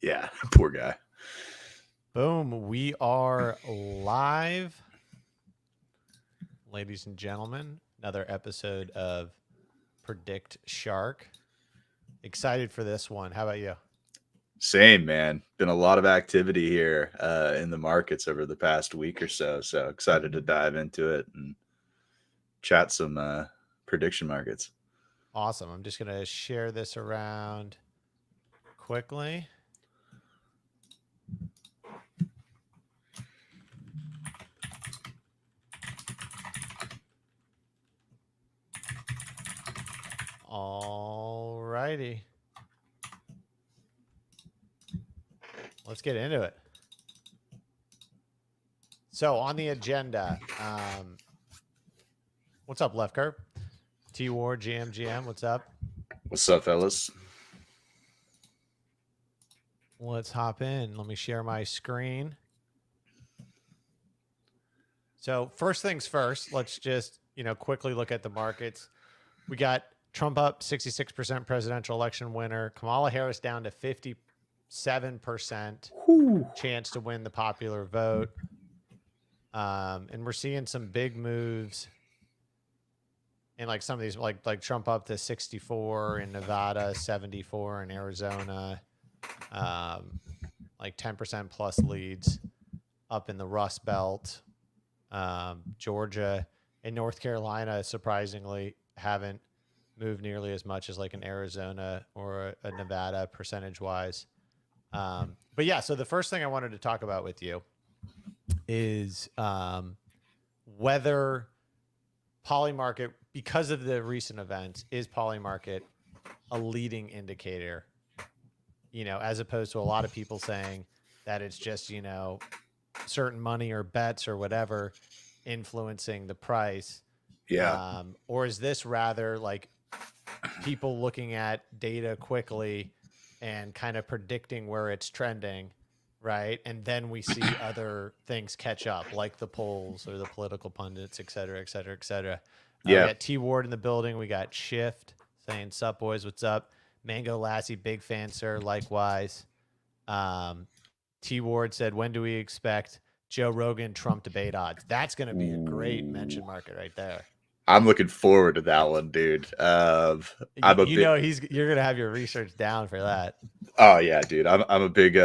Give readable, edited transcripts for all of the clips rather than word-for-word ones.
Yeah, poor guy. Boom. We are live, ladies and gentlemen. Another episode of Predict Shark. Excited for this one. How about you? Same, man. Been a lot of activity here in the markets over the past week or so. So excited to dive into it and chat some prediction markets. Awesome. I'm just going to share this around quickly. All righty. Let's get into it. So, on the agenda, what's up, Left Curve? T Ward, GM, what's up? What's up, fellas? Let's hop in. Let me share my screen. So first things first, let's just, quickly look at the markets. We got Trump up 66% presidential election winner, Kamala Harris down to 57% chance to win the popular vote. And we're seeing some big moves in like some of these, like Trump up to 64 in Nevada, 74 in Arizona, like 10% plus leads up in the Rust Belt. Georgia and North Carolina, surprisingly, haven't moved nearly as much as like an Arizona or a Nevada percentage wise. But yeah, so the first thing I wanted to talk about with you is whether Polymarket, because of the recent events, is Polymarket a leading indicator, as opposed to a lot of people saying that it's just, certain money or bets or whatever influencing the price. Yeah. Or is this rather like people looking at data quickly and kind of predicting where it's trending, right? And then we see other things catch up, like the polls or the political pundits, et cetera, et cetera, et cetera. We Yeah. got T Ward in the building. We got Shift saying, "Sup, boys? What's up?" Mango Lassie, big fan, sir. Likewise. T Ward said, "When do we expect Joe Rogan Trump debate odds?" That's going to be a great Ooh. mention market right there. I'm looking forward to that one, dude. I'm a bit. You're going to have your research down for that. Oh yeah, dude. I'm a big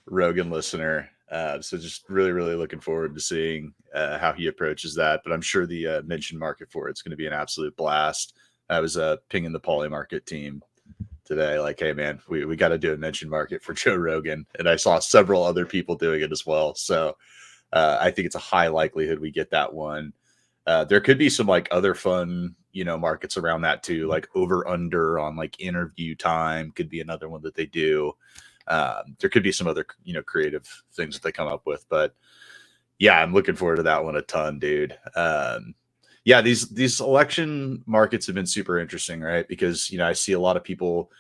Rogan listener. So just really looking forward to seeing how he approaches that. But I'm sure the mention market for it's going to be an absolute blast. I was pinging the Polymarket team today, like, hey man, we got to do a mention market for Joe Rogan, and I saw several other people doing it as well. So I think it's a high likelihood we get that one. There could be some like other fun, markets around that too, like over under on like interview time could be another one that they do. There could be some other, creative things that they come up with, but yeah, I'm looking forward to that one a ton, dude. Yeah, these election markets have been super interesting, right? Because I see a lot of people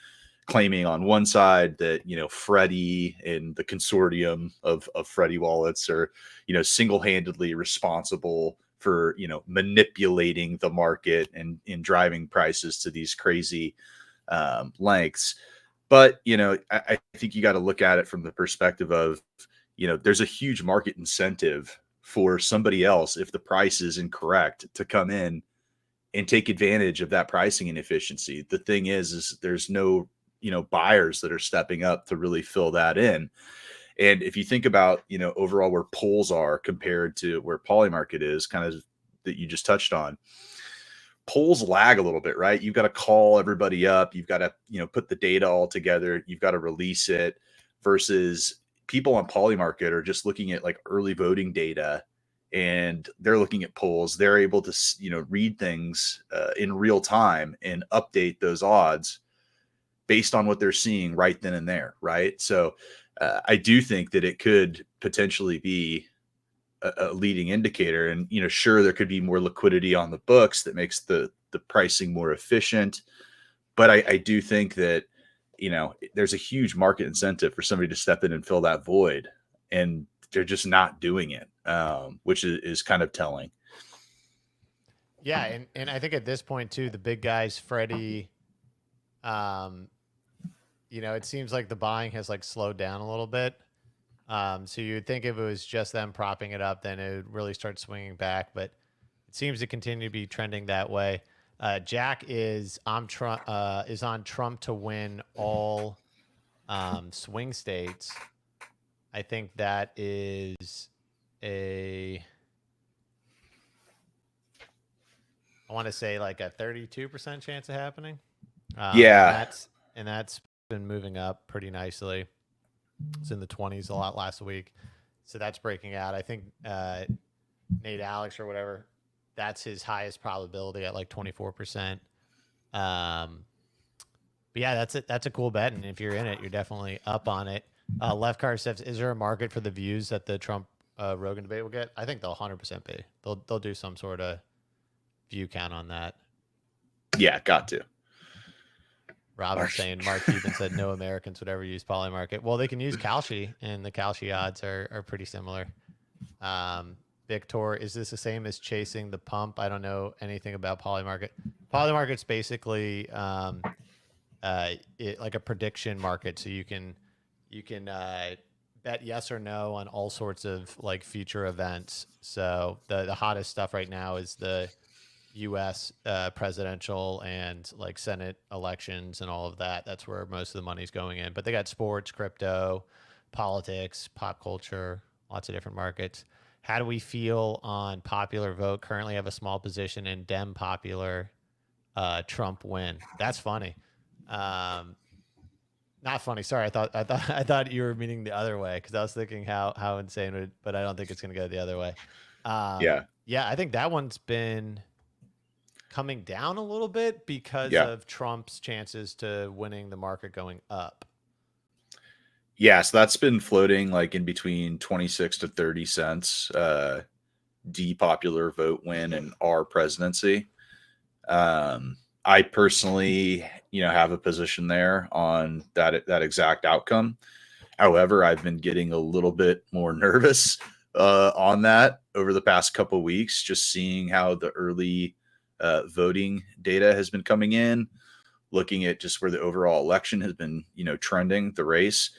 claiming on one side that Freddie and the consortium of Freddie wallets are single-handedly responsible for manipulating the market and in driving prices to these crazy lengths. But I think you got to look at it from the perspective of there's a huge market incentive for somebody else if the price is incorrect to come in and take advantage of that pricing inefficiency. The thing is there's no buyers that are stepping up to really fill that in. And if you think about overall where polls are compared to where Polymarket is, kind of that you just touched on, polls lag a little bit, right? You've got to call everybody up, you've got to put the data all together, you've got to release it, versus people on Polymarket are just looking at like early voting data, and they're looking at polls. They're able to read things in real time and update those odds based on what they're seeing right then and there, right? So I do think that it could potentially be a leading indicator. And sure, there could be more liquidity on the books that makes the pricing more efficient, but I do think that there's a huge market incentive for somebody to step in and fill that void, and they're just not doing it, which is kind of telling. Yeah, and I think at this point too, the big guys, Freddie, it seems like the buying has like slowed down a little bit. So you'd think if it was just them propping it up, then it would really start swinging back. But it seems to continue to be trending that way. Jack is on Trump to win all swing states. I think that is a I want to say like a 32% chance of happening. And Yeah. that's been moving up pretty nicely. It's in the 20s a lot last week. So that's breaking out. I think Nate Alex or whatever, that's his highest probability at like 24%. But yeah, that's a cool bet, and if you're in it, you're definitely up on it. Left Car says, "Is there a market for the views that the Trump Rogan debate will get?" I think they'll 100% be. They'll do some sort of view count on that. Yeah, got to. Robin's saying Mark Cuban said no Americans would ever use Polymarket. Well, they can use Kalshi, and the Kalshi odds are pretty similar. Victor, is this the same as chasing the pump? I don't know anything about Polymarket. Polymarket's basically like a prediction market, so you can bet yes or no on all sorts of like future events. So the hottest stuff right now is the U.S. Presidential and like Senate elections and all of that. That's where most of the money's going in. But they got sports, crypto, politics, pop culture, lots of different markets. How do we feel on popular vote? Currently have a small position in Dem popular Trump win. That's funny. Not funny. Sorry, I thought you were meaning the other way because I was thinking how insane would, but I don't think it's going to go the other way. Yeah. Yeah, I think that one's been coming down a little bit because Yeah. of Trump's chances to winning the market going up. Yeah, so that's been floating like in between 26 to 30 cents. D popular vote win in our presidency. I personally, have a position there on that exact outcome. However, I've been getting a little bit more nervous on that over the past couple of weeks, just seeing how the early voting data has been coming in, looking at just where the overall election has been, trending the race.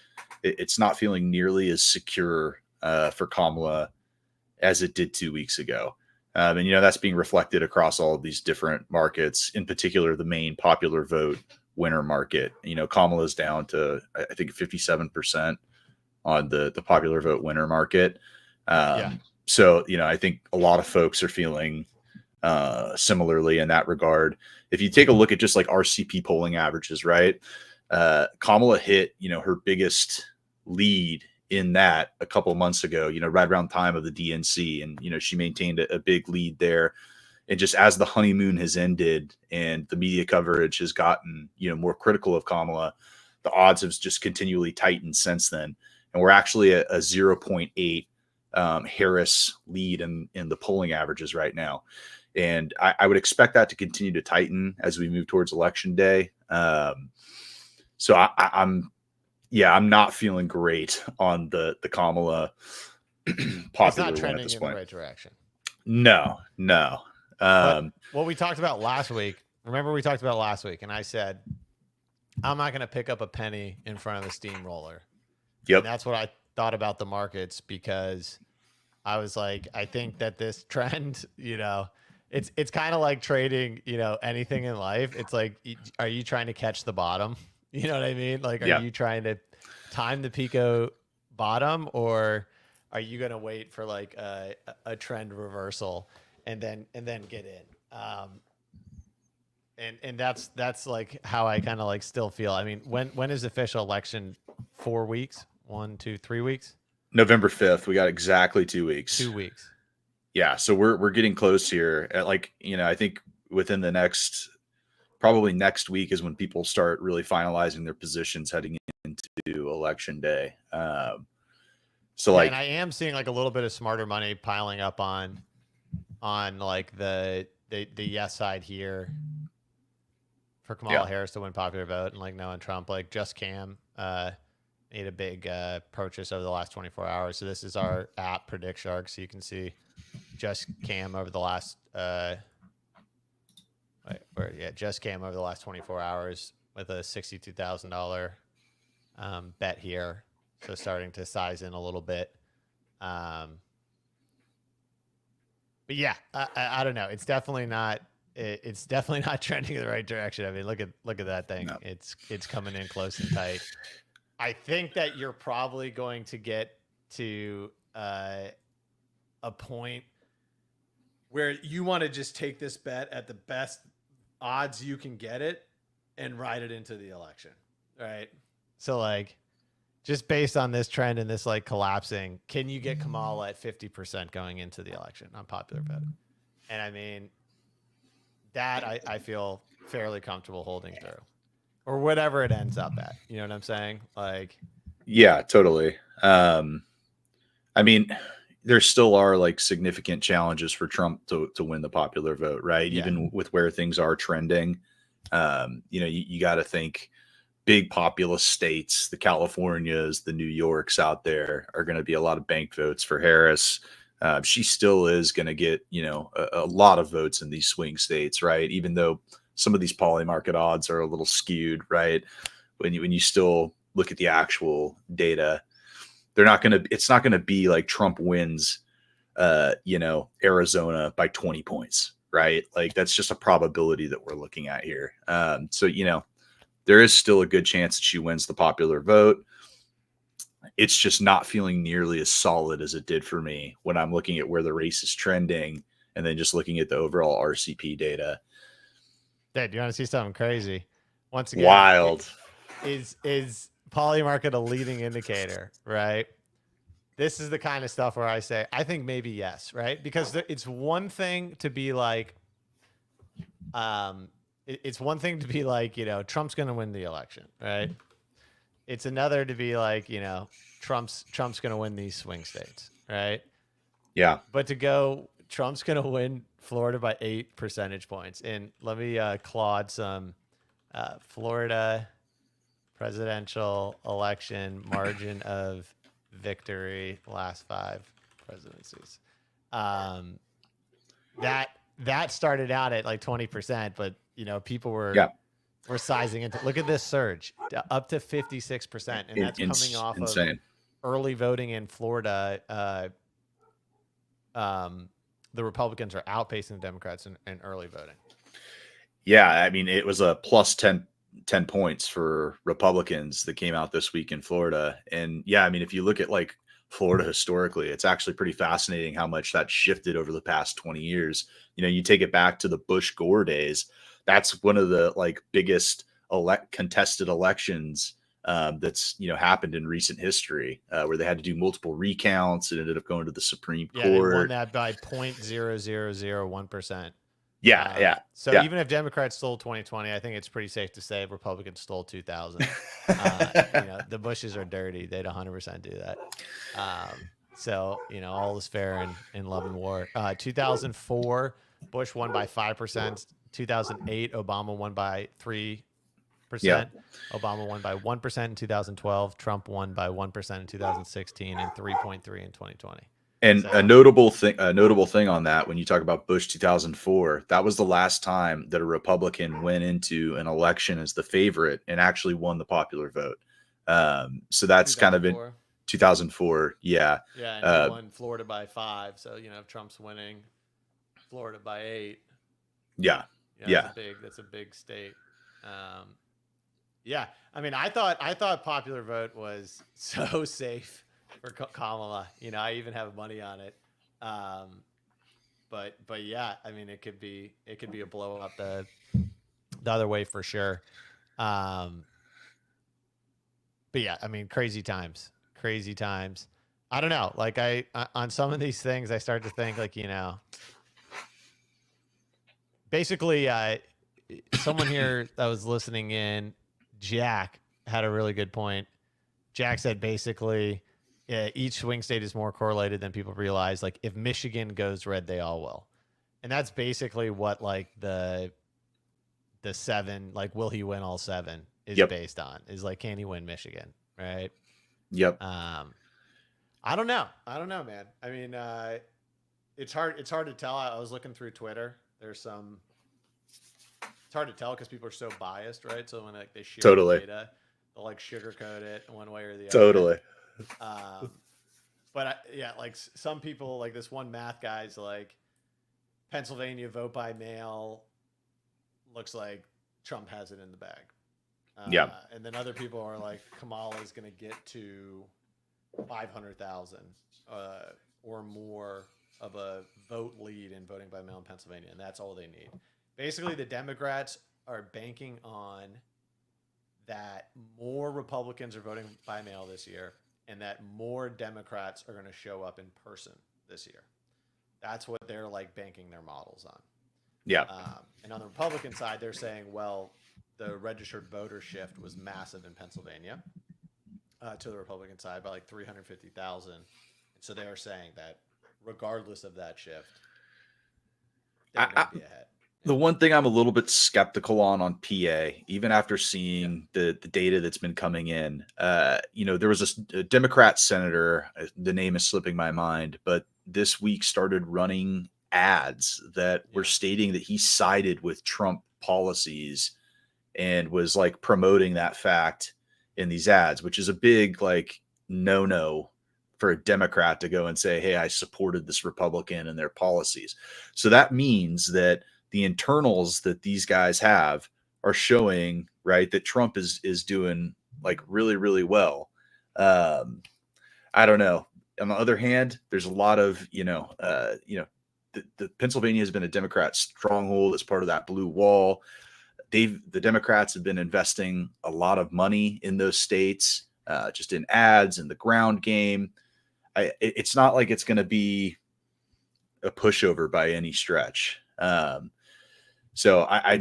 It's not feeling nearly as secure for Kamala as it did 2 weeks ago. And that's being reflected across all of these different markets, in particular the main popular vote winner market. Kamala's down to I think 57% on the popular vote winner market. Yeah. So I think a lot of folks are feeling similarly in that regard. If you take a look at just like RCP polling averages, right? Kamala hit her biggest lead in that a couple of months ago, right around time of the DNC. And, she maintained a big lead there. And just as the honeymoon has ended and the media coverage has gotten, more critical of Kamala, the odds have just continually tightened since then. And we're actually at a 0.8 Harris lead in the polling averages right now. And I would expect that to continue to tighten as we move towards election day. So I'm not feeling great on the Kamala popular It's not one at trending this in the point. right direction. No. But what we talked about last week, remember we talked about last week, and I said, I'm not going to pick up a penny in front of a steamroller. Yep. And that's what I thought about the markets because I was like, I think that this trend, it's kind of like trading, anything in life. It's like, are you trying to catch the bottom? You know what I mean? Like, are you trying to time the Pico bottom, or are you going to wait for like a trend reversal and then get in? And that's like how I kind of like still feel. I mean, when is the official election? 4 weeks? 1, 2, 3 weeks? November 5th. We got exactly 2 weeks. 2 weeks. Yeah. So we're getting close here. At I think within the probably next week is when people start really finalizing their positions heading into election day. And I am seeing like a little bit of smarter money piling up on like the yes side here for Kamala Harris to win popular vote, and like no on Trump. Like Just Cam made a big purchase over the last 24 hours. So this is our app Predict Shark, so you can see Just Cam over the last Just Cam over the last 24 hours with a $62,000 bet here. So starting to size in a little bit. But yeah, I don't know. It's definitely not. It's definitely not trending in the right direction. I mean, look at that thing. No. It's coming in close and tight. I think that you're probably going to get to a point where you want to just take this bet at the best odds you can get it and ride it into the election, right? So like, just based on this trend and this like collapsing, can you get Kamala at 50% going into the election on popular vote? And I mean, that I feel fairly comfortable holding through, or whatever it ends up at. You know what I'm saying? Like, Yeah, totally. I mean, there still are like significant challenges for Trump to win the popular vote, right? yeah, Even with where things are trending. You got to think big populous states, the Californias, the New Yorks out there are going to be a lot of bank votes for Harris. She still is going to get, a lot of votes in these swing states, right? Even though some of these Polymarket odds are a little skewed, right? When you still look at the actual data, it's not going to be like Trump wins, Arizona by 20 points, right? Like that's just a probability that we're looking at here. So, there is still a good chance that she wins the popular vote. It's just not feeling nearly as solid as it did for me when I'm looking at where the race is trending and then just looking at the overall RCP data. Dad, you want to see something crazy? Once again, Wild. is Polymarket a leading indicator, right? This is the kind of stuff where I say, I think maybe yes, right? Because it's one thing to be like, it's one thing to be like, Trump's going to win the election, right? It's another to be like, Trump's going to win these swing states, right? Yeah. But to go, Trump's going to win Florida by 8 percentage points. And let me clod some Florida presidential election margin of victory last 5 presidencies. That started out at like 20%, but people were sizing into. Look at this surge up to 56%, and that's coming off insane. of early voting in Florida. The Republicans are outpacing the Democrats in early voting. Yeah, I mean, it was a plus 10 points for Republicans that came out this week in Florida. And yeah, I mean, if you look at like Florida historically, it's actually pretty fascinating how much that shifted over the past 20 years. You take it back to the Bush Gore days. That's one of the like biggest contested elections that's happened in recent history, where they had to do multiple recounts and ended up going to the Supreme Court. They won that by 0.0001%. Yeah. So even if Democrats stole 2020, I think it's pretty safe to say Republicans stole 2000. The Bushes are dirty. They'd 100% do that. So all is fair in love and war. 2004, Bush won by 5%. 2008, Obama won by 3%. Obama won by 1% in 2012. Trump won by 1% in 2016 and 3.3 in 2020. And a notable thing on that, when you talk about Bush 2004, that was the last time that a Republican went into an election as the favorite and actually won the popular vote. So that's kind of been 2004. Yeah. Yeah. And he won Florida by 5. So, if Trump's winning Florida by 8. Yeah. That's a big state. Yeah. I mean, I thought popular vote was so safe for Kamala. I even have money on it. But yeah, I mean, it could be a blow up the other way for sure. But yeah, I mean, crazy times. I don't know. Like I on some of these things, I start to think like, basically, someone here that was listening in, Jack, had a really good point. Jack said basically, each swing state is more correlated than people realize. Like if Michigan goes red, they all will. And that's basically what like the 7, like will he win all 7 is based on, is like, can he win Michigan? Right. Yep. I don't know, man. I mean, it's hard to tell. I was looking through Twitter. It's hard to tell because people are so biased, right? So when they share data, They'll like sugarcoat it one way or the other. Totally. Um, but yeah, like some people, like this one math guy's like Pennsylvania vote by mail looks like Trump has it in the bag. Yeah. And then other people are like Kamala is going to get to 500,000 or more of a vote lead in voting by mail in Pennsylvania, and that's all they need. Basically, the Democrats are banking on that more Republicans are voting by mail this year, and that more Democrats are going to show up in person this year. That's what they're like banking their models on. Yeah. And on the Republican side, they're saying, well, the registered voter shift was massive in Pennsylvania to the Republican side by like 350,000. And so they are saying that regardless of that shift, they're going to be ahead. The one thing I'm a little bit skeptical on PA, even after seeing the data that's been coming in, there was a Democrat senator, the name is slipping my mind, but this week started running ads that were stating that he sided with Trump policies and was like promoting that fact in these ads, which is a big like no for a Democrat to go and say, hey, I supported this Republican and their policies. So that means that the internals that these guys have are showing, right, that Trump is doing like really, really well. I don't know. On the other hand, there's a lot of, the Pennsylvania has been a Democrat stronghold as part of that blue wall. The Democrats have been investing a lot of money in those states, just in ads and the ground game. It's not like it's going to be a pushover by any stretch. So I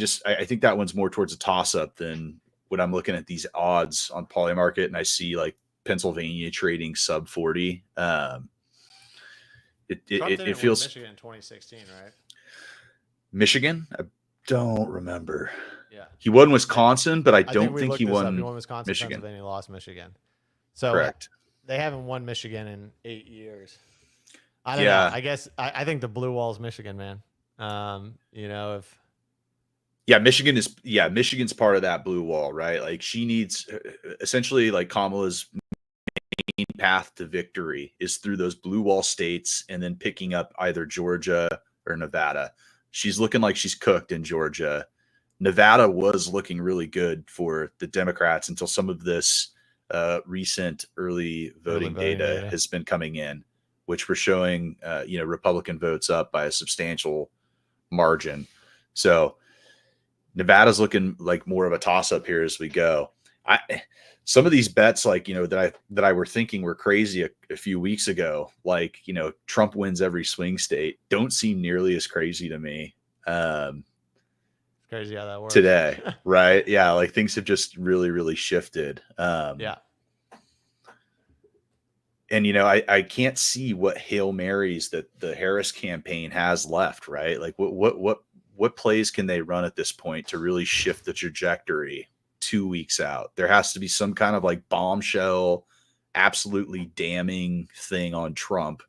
think that one's more towards a toss up than when I'm looking at these odds on Polymarket and I see like Pennsylvania trading sub 40. Trump didn't feels win Michigan in 2016, right? Michigan? I don't remember. Yeah. He won Wisconsin, but I don't think he won. He won Wisconsin, Michigan. Pennsylvania, lost Michigan. So correct. They haven't won Michigan in 8 years. I don't know. I guess I think the blue wall's Michigan, man. If Michigan's part of that blue wall, right? Like she needs essentially like Kamala's main path to victory is through those blue wall states and then picking up either Georgia or Nevada. She's looking like she's cooked in Georgia. Nevada was looking really good for the Democrats until some of this recent early voting data has been coming in, which were showing, Republican votes up by a substantial margin. So Nevada's looking like more of a toss up here as we go. Some of these bets, like, that I were thinking were crazy a few weeks ago, like, Trump wins every swing state, don't seem nearly as crazy to me. Crazy how that works today. Right. Yeah. Like things have just really, really shifted. Yeah. And, I can't see what Hail Marys that the Harris campaign has left, right? Like what plays can they run at this point to really shift the trajectory 2 weeks out? There has to be some kind of like bombshell, absolutely damning thing on Trump,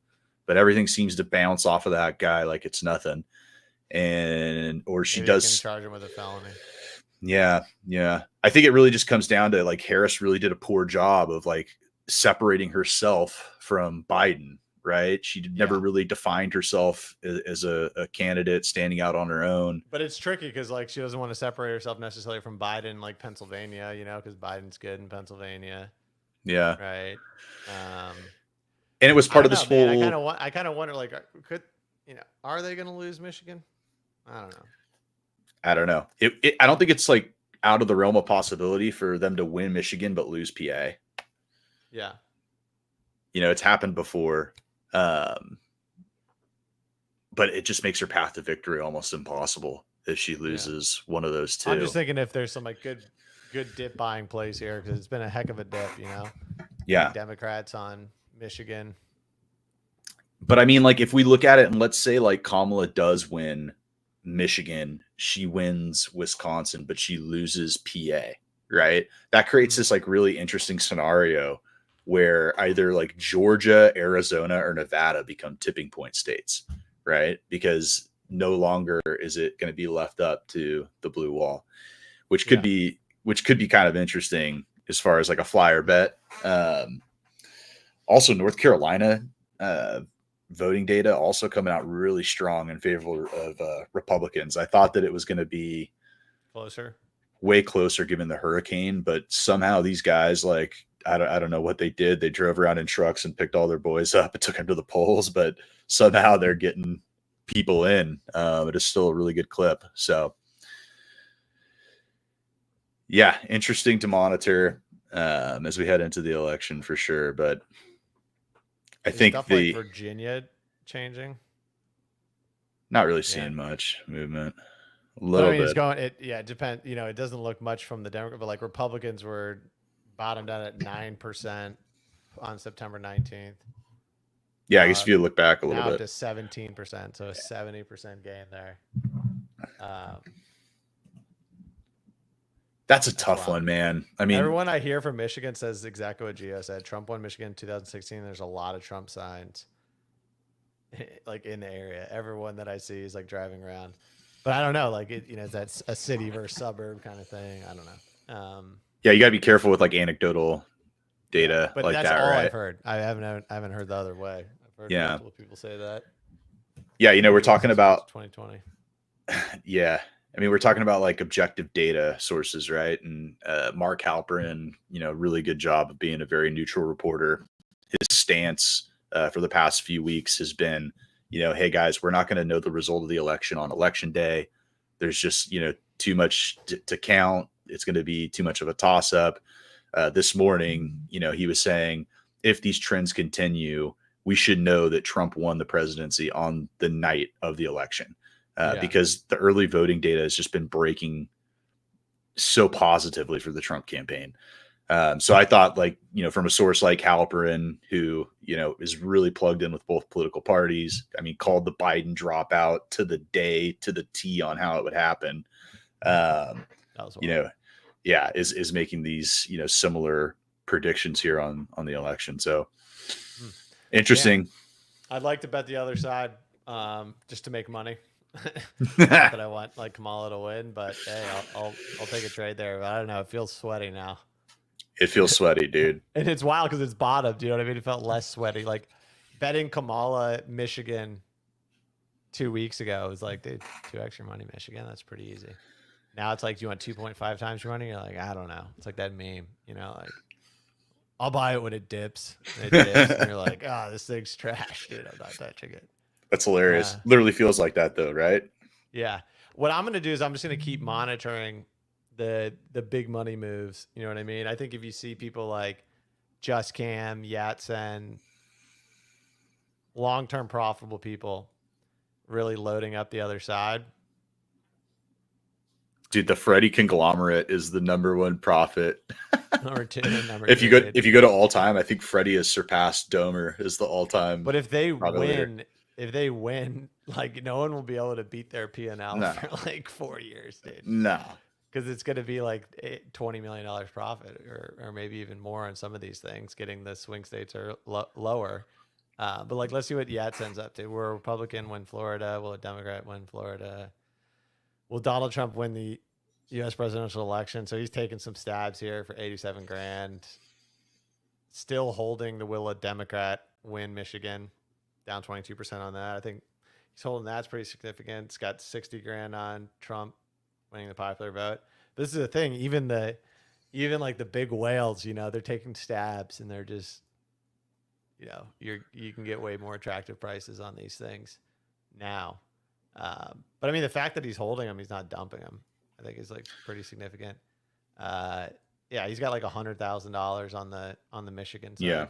but everything seems to bounce off of that guy like it's nothing. Or she Maybe does charge him with a felony. Yeah. I think it really just comes down to like Harris really did a poor job of like separating herself from Biden, right? She never really defined herself as a candidate standing out on her own. But it's tricky because like she doesn't want to separate herself necessarily from Biden, like Pennsylvania, because Biden's good in Pennsylvania. Yeah. Right. And it was part of this whole. I kind of wonder, like, are they going to lose Michigan? I don't know. I don't think it's like out of the realm of possibility for them to win Michigan but lose PA. Yeah. It's happened before. But it just makes her path to victory almost impossible if she loses one of those two. I'm just thinking if there's some like good dip buying plays here because it's been a heck of a dip, Yeah. Like Democrats on Michigan. But I mean, like if we look at it and let's say like Kamala does win Michigan, she wins Wisconsin, but she loses PA, right? That creates this like really interesting scenario where either like Georgia, Arizona, or Nevada become tipping point states, right? Because no longer is it going to be left up to the blue wall, which could be kind of interesting as far as like a flyer bet. Also, North Carolina voting data also coming out really strong in favor of Republicans. I thought that it was going to be Closer. way closer given the hurricane, but somehow these guys, like, I don't know what they did. They drove around in trucks and picked all their boys up and took them to the polls, but somehow they're getting people in. It is still a really good clip. So, yeah, interesting to monitor as we head into the election for sure. But I Is think stuff like Virginia changing? not really Yeah. seeing much movement. A But I little mean, it's bit. going. It depends. It doesn't look much from the Democrat, but like Republicans were bottomed out at 9% on September 19th. Yeah, I guess if you look back a little Now up bit. to 17%, so a 70% gain there. Um, That's a that's tough wild. one, man. I mean, Everyone I hear from Michigan says exactly what Gio said. Trump won Michigan in 2016. There's a lot of Trump signs, like in the area. Everyone that I see is like driving around, but I don't know. Like that's a city versus suburb kind of thing. I don't know. yeah, you got to be careful with like anecdotal Yeah, data but like that's that, all right? I've heard. I haven't heard the other way. I've heard Yeah. multiple people say that. Yeah, we're Maybe it's talking just because it's about 2020. yeah. I mean, we're talking about like objective data sources, right? And Mark Halperin, really good job of being a very neutral reporter. His stance for the past few weeks has been, hey guys, we're not going to know the result of the election on election day. There's just, too much to count. It's going to be too much of a toss up. This morning, he was saying if these trends continue, we should know that Trump won the presidency on the night of the election. Yeah. Because the early voting data has just been breaking so positively for the Trump campaign. So I thought, like, from a source like Halperin, who, is really plugged in with both political parties, I mean, called the Biden dropout to the day, to the T on how it would happen. That was wild. Is making these, similar predictions here on the election. So interesting. Damn. I'd like to bet the other side just to make money. Not that I want like Kamala to win, but hey, I'll take a trade there. But I don't know. It feels sweaty now. It feels sweaty, dude. And it's wild because it's bottomed. You know what I mean? It felt less sweaty. Like betting Kamala Michigan 2 weeks ago was like, dude, 2x your money, Michigan. That's pretty easy. Now it's like, do you want 2.5 times your money? You're like, I don't know. It's like that meme, like I'll buy it when it dips. And it dips, and you're like, oh, this thing's trash, dude. I'm not touching it. That's hilarious. Literally feels like that though, right? Yeah. What I'm gonna do is I'm just gonna keep monitoring the big money moves. You know what I mean? I think if you see people like Just Cam, Yatsen, long term profitable people really loading up the other side. Dude, the Freddie conglomerate is the number one profit. Number two, if you go to all time, I think Freddie has surpassed Domer as the all time. But if they win, like no one will be able to beat their P&L for like 4 years, dude. No. Because it's going to be like $20 million profit or maybe even more on some of these things, getting the swing states are lower. But like, let's see what Yatsen's up to. Will a Republican win Florida? Will a Democrat win Florida? Will Donald Trump win the U.S. presidential election? So he's taking some stabs here for 87 grand. Still holding the will a Democrat win Michigan, down 22% on that. I think he's holding that's pretty significant. It's got 60 grand on Trump winning the popular vote. This is the thing. Even like the big whales, they're taking stabs and they're just, you can get way more attractive prices on these things now. But I mean, the fact that he's holding them, he's not dumping them, I think is like pretty significant. Yeah, he's got like $100,000 on the Michigan side. Yeah.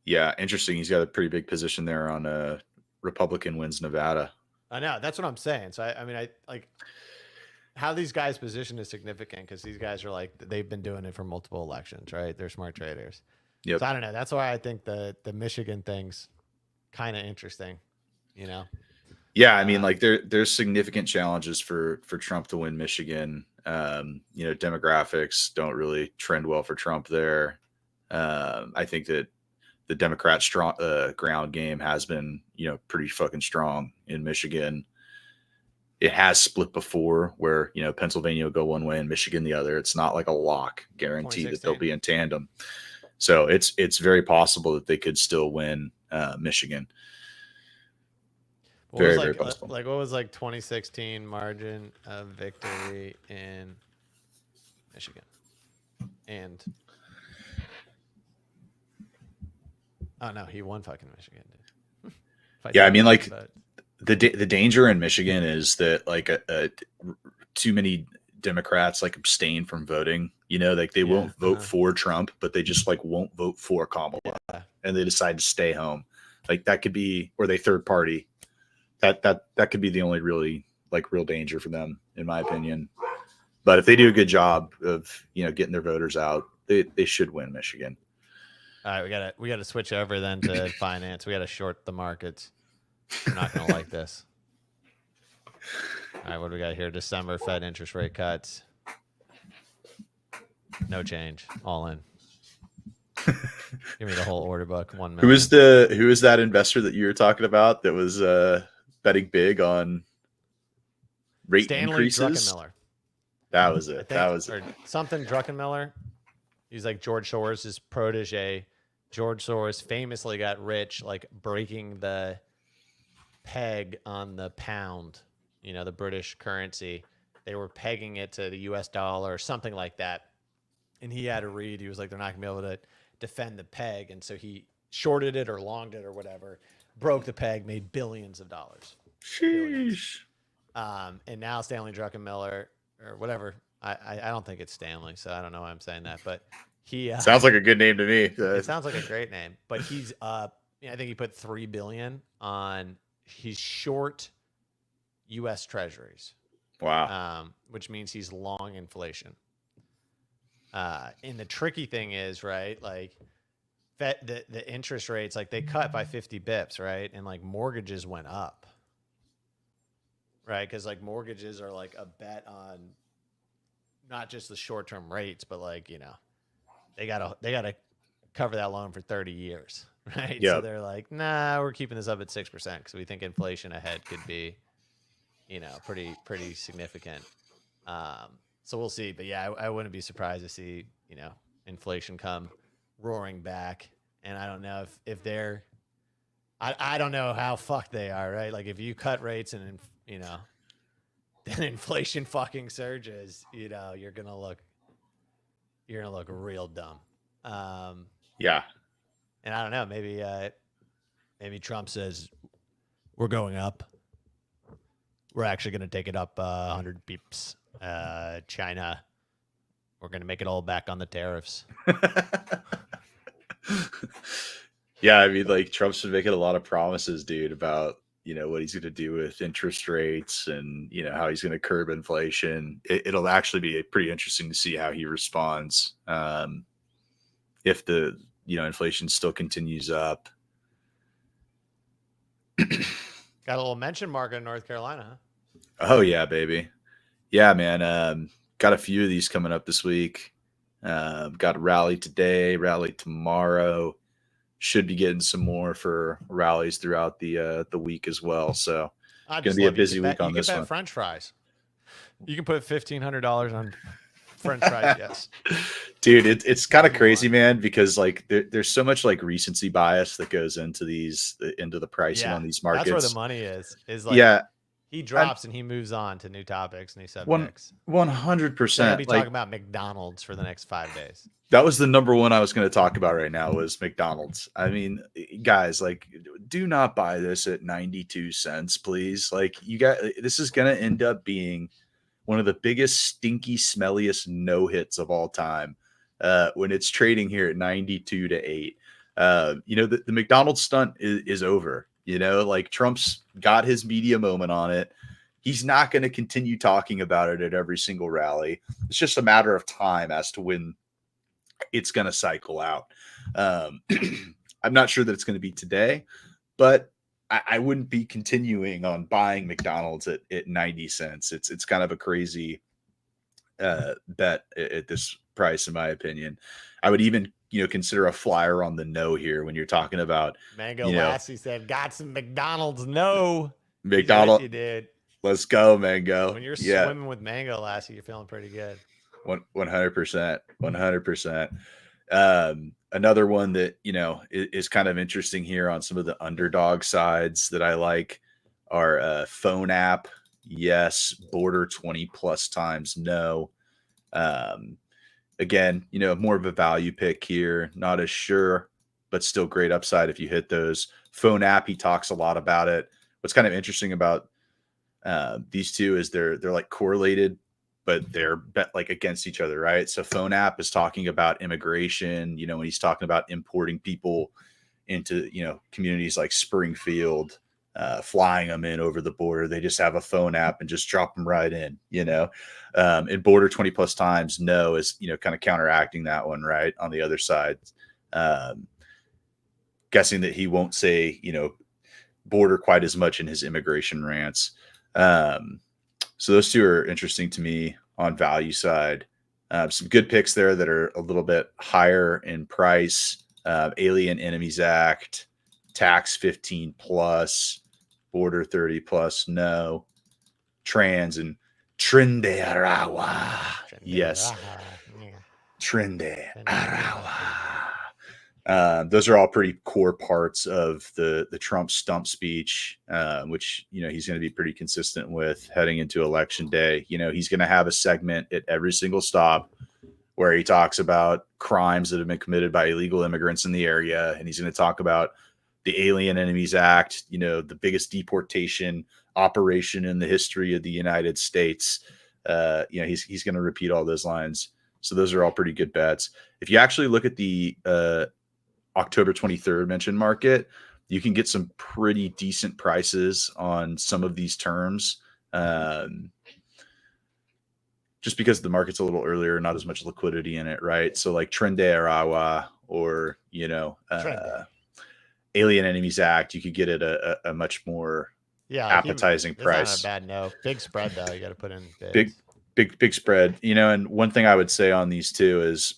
Yeah, interesting. He's got a pretty big position there on Republican wins Nevada. I know. That's what I'm saying. So I mean, I like how these guys' position is significant because these guys are like they've been doing it for multiple elections, right? They're smart traders. Yep. So I don't know. That's why I think the Michigan thing's kind of interesting. Yeah, I mean, like there's significant challenges for Trump to win Michigan. Demographics don't really trend well for Trump there. I think that the Democrat ground game has been, pretty fucking strong in Michigan. it has split before where, Pennsylvania will go one way and Michigan the other. It's not like a lock guarantee that they'll 2016. be in tandem. So it's very possible that they could still win Michigan. What was Very, very possible. what was 2016 margin of victory in Michigan? And oh no, he won fucking Michigan, dude. Yeah, I mean, like the danger in Michigan is that like too many Democrats like abstain from voting. Like they won't vote for Trump, but they just like won't vote for Kamala, and they decide to stay home. Like that could be, or they third party. That could be the only really like real danger for them, in my opinion. But if they do a good job of getting their voters out, they should win Michigan. All right, we gotta switch over then to finance. We gotta short the markets. I'm not gonna like this. All right, what do we got here? December Fed interest rate cuts. No change. All in. Give me the whole order book. 1 million. Who is that investor that you were talking about that was betting big on rate Stanley increases? Druckenmiller. That was it. That was it. Something Druckenmiller. He's like George Soros' protege. George Soros famously got rich like breaking the peg on the pound, the British currency. They were pegging it to the US dollar or something like that. And he had to read. He was like, they're not going to be able to defend the peg. And so he shorted it or longed it or whatever, broke the peg, made billions of dollars. Sheesh. And now Stanley Druckenmiller or whatever. I don't think it's Stanley, so I don't know why I'm saying that. But he sounds like a good name to me. It sounds like a great name. But he's I think he put $3 billion on. He's short U.S. Treasuries. Wow. Which means he's long inflation. And the tricky thing is, right, like the interest rates, like they cut by 50 bips, right? And like mortgages went up, right? Because like mortgages are like a bet on not just the short-term rates, but like, they gotta cover that loan for 30 years, right? Yep. So they're like, nah, we're keeping this up at 6% because we think inflation ahead could be, pretty significant. So we'll see. But yeah, I wouldn't be surprised to see, inflation come roaring back. And I don't know if they're, I don't know how fucked they are, right? Like if you cut rates and, then inflation fucking surges, you're going to look real dumb. Yeah. And I don't know, maybe Trump says we're going up. We're actually going to take it up 100 beeps. China, we're going to make it all back on the tariffs. Yeah, I mean, like Trump's been making a lot of promises, dude, about what he's going to do with interest rates and how he's going to curb inflation. It'll actually be pretty interesting to see how he responds if the inflation still continues up. Got a little mention market in North Carolina, huh? Oh yeah, baby. Yeah, man. Got a few of these coming up this week. Got a rally today, rally tomorrow. Should be getting some more for rallies throughout the week as well. So it's gonna be a busy week on this one. French fries. You can put $1,500 on French fries. Yes, dude, it's kind of crazy, man, because like there's so much like recency bias that goes into the pricing on these markets. That's where the money is. Like, he drops and he moves on to new topics, new subjects. 100%. We're gonna be talking about McDonald's for the next 5 days. That was the number one I was going to talk about right now was McDonald's. I mean, guys, like, do not buy this at 92 cents, please. Like, this is going to end up being one of the biggest, stinky, smelliest no hits of all time when it's trading here at 92 to 8. The McDonald's stunt is over. Like Trump's got his media moment on it. He's not going to continue talking about it at every single rally. It's just a matter of time as to when it's going to cycle out. I'm not sure that it's going to be today, but I wouldn't be continuing on buying McDonald's at 90 cents. It's kind of a crazy bet at this price, in my opinion. I would even consider a flyer on the no here when you're talking about Mango Lassie said, "Got some McDonald's no." McDonald's. Yes, you did. Let's go, mango. When you're Yeah, swimming with mango, Lassie, you're feeling pretty good. 100%, 100%. Another one that is kind of interesting here on some of the underdog sides that I like are phone app. Yes, border 20 plus times. No. Um, Again, more of a value pick here. Not as sure, but still great upside if you hit those. Phone app, he talks a lot about it. What's kind of interesting about these two is they're like correlated, but they're bet like against each other, right? So phone app is talking about immigration. When he's talking about importing people into communities like Springfield, flying them in over the border. They just have a phone app and just drop them right in. And border 20 plus times no is kind of counteracting that one, right? On the other side, um, guessing that he won't say border quite as much in his immigration rants. Um, so those two are interesting to me on value side. Some good picks there that are a little bit higher in price. Alien Enemies Act, tax 15 plus, border 30 plus, no. Trans and Trinde Arawa. Yes. Trinde Arawa. Those are all pretty core parts of the Trump stump speech, which he's going to be pretty consistent with heading into election day. He's going to have a segment at every single stop where he talks about crimes that have been committed by illegal immigrants in the area, and he's going to talk about the Alien Enemies Act, the biggest deportation operation in the history of the United States. He's going to repeat all those lines. So those are all pretty good bets. If you actually look at the October 23rd mentioned market, you can get some pretty decent prices on some of these terms. Just because the market's a little earlier, not as much liquidity in it, right? So like Trende Arawa or, Alien Enemies Act, you could get it a much more appetizing price. It's not a bad no. Big spread though. You got to put in bids. Big spread. And one thing I would say on these two is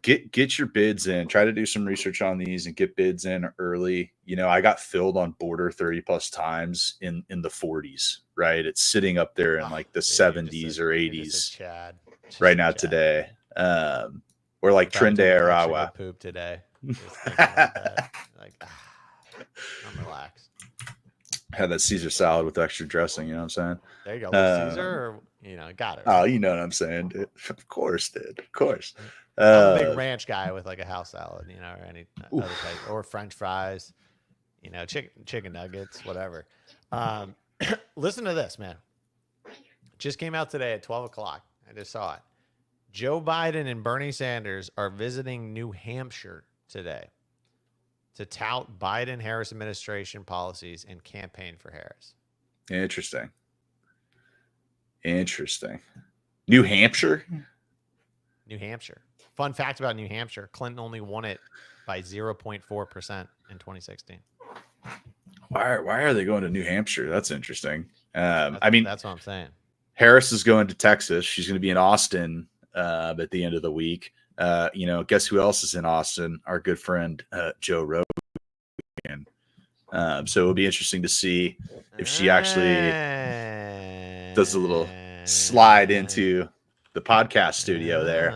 get your bids in. Try to do some research on these and get bids in early. I got filled on border 30 plus times in the 40s, right? It's sitting up there in like the 70s or 80s right now today. Or like Trende Arawa. Poop today. I'm relaxed. Had that Caesar salad with extra dressing, you know what I'm saying? There you go. Caesar, got it. Right? Oh, you know what I'm saying, dude. Of course, dude. Of course. I'm a big ranch guy with like a house salad, or any other type, or French fries, chicken nuggets, whatever. Listen to this, man. Just came out today at 12 o'clock. I just saw it. Joe Biden and Bernie Sanders are visiting New Hampshire today to tout Biden-Harris administration policies and campaign for Harris. Interesting. New Hampshire? New Hampshire. Fun fact about New Hampshire, Clinton only won it by 0.4% in 2016. Why are they going to New Hampshire? That's interesting. That's what I'm saying. Harris is going to Texas. She's going to be in Austin at the end of the week. Guess who else is in Austin? Our good friend Joe Rogan. So it'll be interesting to see if she actually does a little slide into the podcast studio there.